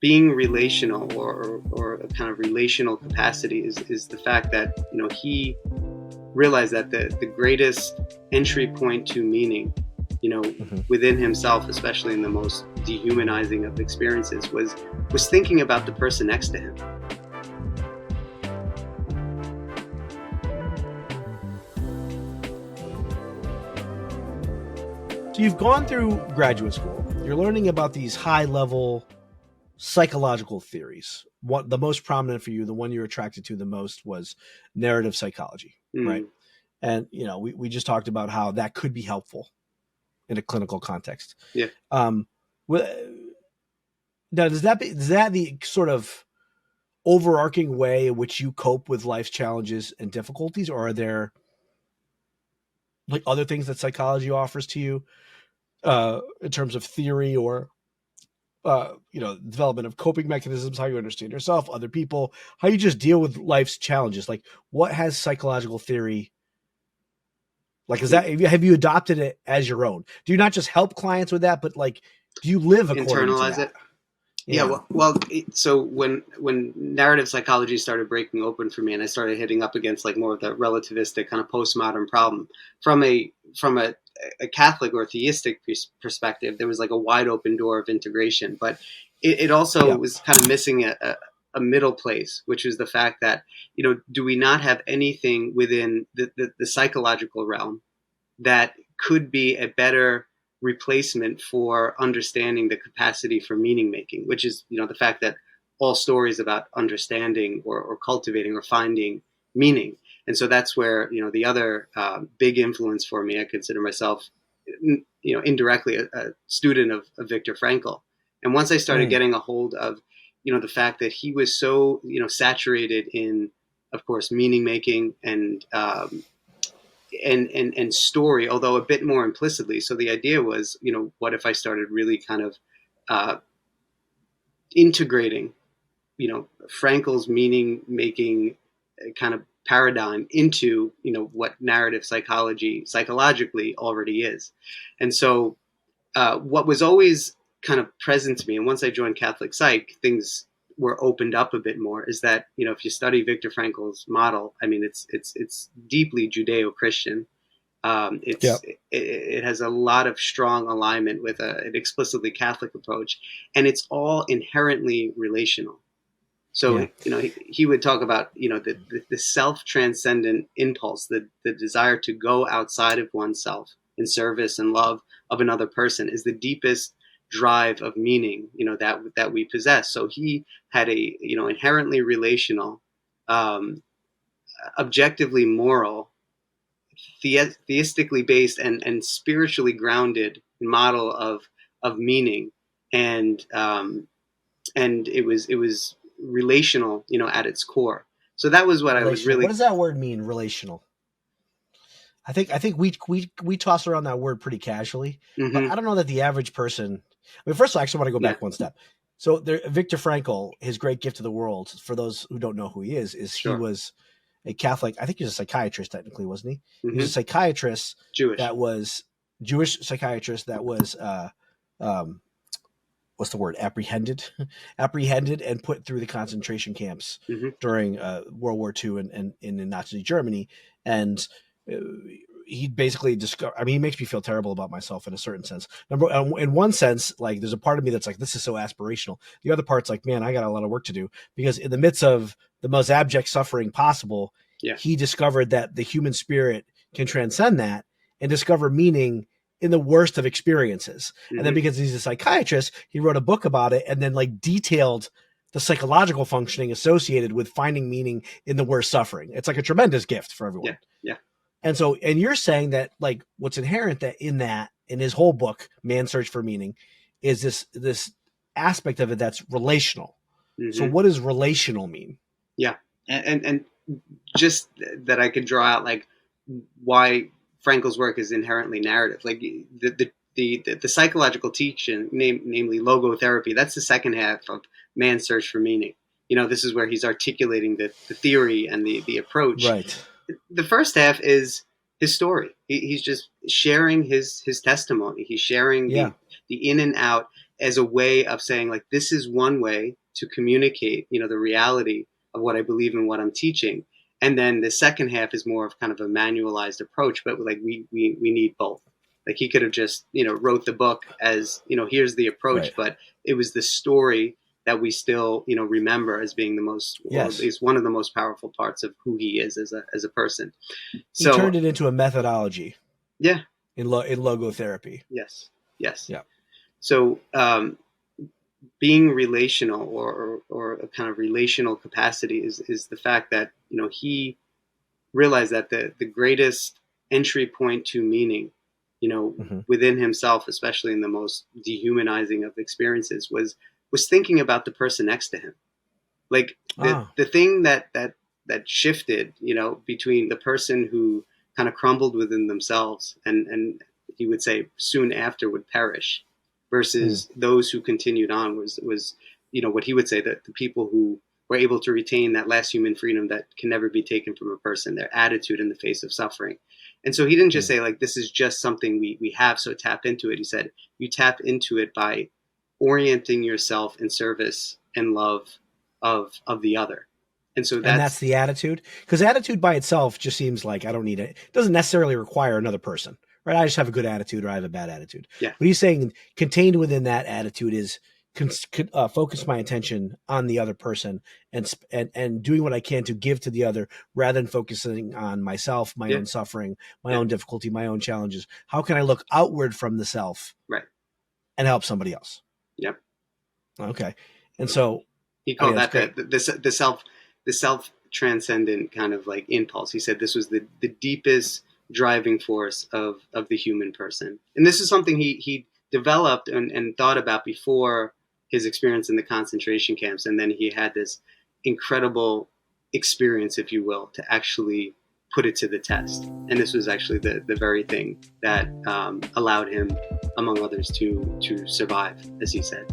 being relational, or a kind of relational capacity, is the fact that, he realized that the greatest entry point to meaning, within himself, especially in the most dehumanizing of experiences, was thinking about the person next to him. So you've gone through graduate school. You're learning about these high-level psychological theories. What the most prominent for you, the one you're attracted to the most, was narrative psychology, right? And we just talked about how that could be helpful in a clinical context. Yeah. Now, is that the sort of overarching way in which you cope with life's challenges and difficulties, or are there like other things that psychology offers to you in terms of theory or development of coping mechanisms, how you understand yourself, other people, how you just deal with life's challenges? Like, what has psychological theory, like, have you adopted it as your own? Do you not just help clients with that, but like, do you live according Internalize to that? it? Yeah. So when narrative psychology started breaking open for me, and I started hitting up against like more of the relativistic kind of postmodern problem from a Catholic or theistic perspective, there was like a wide open door of integration, but it also was kind of missing a middle place, which was the fact that, do we not have anything within the psychological realm that could be a better replacement for understanding the capacity for meaning making, which is, the fact that all stories about understanding or cultivating or finding meaning. And so that's where, the other big influence for me, I consider myself, indirectly a student of Victor Frankl. And once I started getting a hold of, the fact that he was so, saturated in, of course, meaning making and story, although a bit more implicitly. So the idea was, what if I started really kind of integrating, Frankl's meaning making kind of paradigm into, what narrative psychology psychologically already is. And so what was always kind of present to me, and once I joined Catholic Psych, things were opened up a bit more, is that, if you study Victor Frankl's model, I mean, it's deeply Judeo-Christian. It has a lot of strong alignment with an explicitly Catholic approach, and it's all inherently relational. So, he would talk about, the self-transcendent impulse, the desire to go outside of oneself in service and love of another person is the deepest drive of meaning, that we possess. So he had a, inherently relational, objectively moral, theistically based and spiritually grounded model of meaning. And it was relational, at its core. So that was what I was really. What does that word mean, relational? I think we toss around that word pretty casually, but I don't know that the average person. I mean, first of all, I actually want to go back one step. So Victor Frankl, his great gift to the world, for those who don't know who he is he was a Catholic. I think he was a psychiatrist, technically, wasn't he? He was a psychiatrist. Jewish psychiatrist that was what's the word? Apprehended and put through the concentration camps during World War II and in Nazi Germany. And he basically discovered, I mean, he makes me feel terrible about myself in a certain sense. In one sense, like, there's a part of me that's like, this is so aspirational. The other part's like, man, I got a lot of work to do, because in the midst of the most abject suffering possible, he discovered that the human spirit can transcend that and discover meaning in the worst of experiences. And then because he's a psychiatrist, he wrote a book about it and then like detailed the psychological functioning associated with finding meaning in the worst suffering. It's like a tremendous gift for everyone. Yeah. And so, and you're saying that like what's inherent in his whole book, Man's Search for Meaning, is this aspect of it that's relational. So what does relational mean? Yeah. And just that I could draw out like why Frankl's work is inherently narrative. Like the psychological teaching, namely logotherapy, that's the second half of Man's Search for Meaning. This is where he's articulating the theory and the approach. Right. The first half is his story. He's just sharing his testimony. He's sharing the in and out. as a way of saying, like, this is one way to communicate, the reality of what I believe and what I'm teaching. And then the second half is more of kind of a manualized approach, but like we need both. Like he could have just, wrote the book as, here's the approach, Right. but it was the story that we still, remember as being the most, or at least one of the most powerful parts of who he is as a person. He So turned it into a methodology. Yeah. In logotherapy. Yes. Yes. Yeah. So being relational or a kind of relational capacity is the fact that, he realized that the greatest entry point to meaning, within himself, especially in the most dehumanizing of experiences, was thinking about the person next to him. Like the thing that shifted, between the person who kind of crumbled within themselves and he would say soon after would perish, versus those who continued on was what he would say, that the people who were able to retain that last human freedom that can never be taken from a person, their attitude in the face of suffering. And so he didn't just say, like, this is just something we have, so tap into it. He said, you tap into it by orienting yourself in service and love of the other. And so that's the attitude, because attitude by itself just seems like I don't need it. It doesn't necessarily require another person, right? I just have a good attitude or I have a bad attitude. Yeah. But he's saying contained within that attitude is focus my attention on the other person and doing what I can to give to the other, rather than focusing on myself, my own suffering, my own difficulty, my own challenges. How can I look outward from the self, right, and help somebody else? Yep. Okay. And so he called that the self-transcendent kind of like impulse. He said this was the deepest driving force of the human person. And this is something he developed and thought about before his experience in the concentration camps. And then he had this incredible experience, if you will, to actually put it to the test. And this was actually the very thing that allowed him, among others, to survive, as he said.